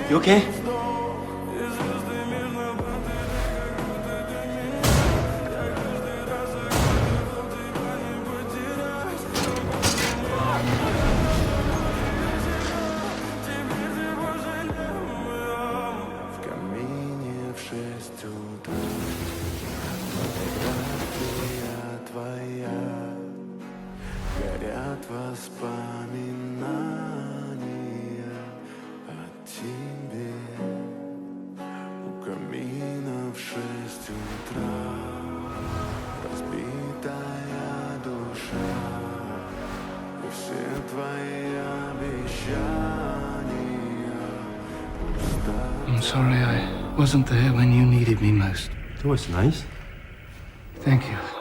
You okay? В камине в 6 утра фотография твоя, горят воспоминания о тебе. У камина в 6 утра разбитая душа, и все твои обещания пуста. I'm sorry I wasn't there when you needed me most. That was nice. Thank you.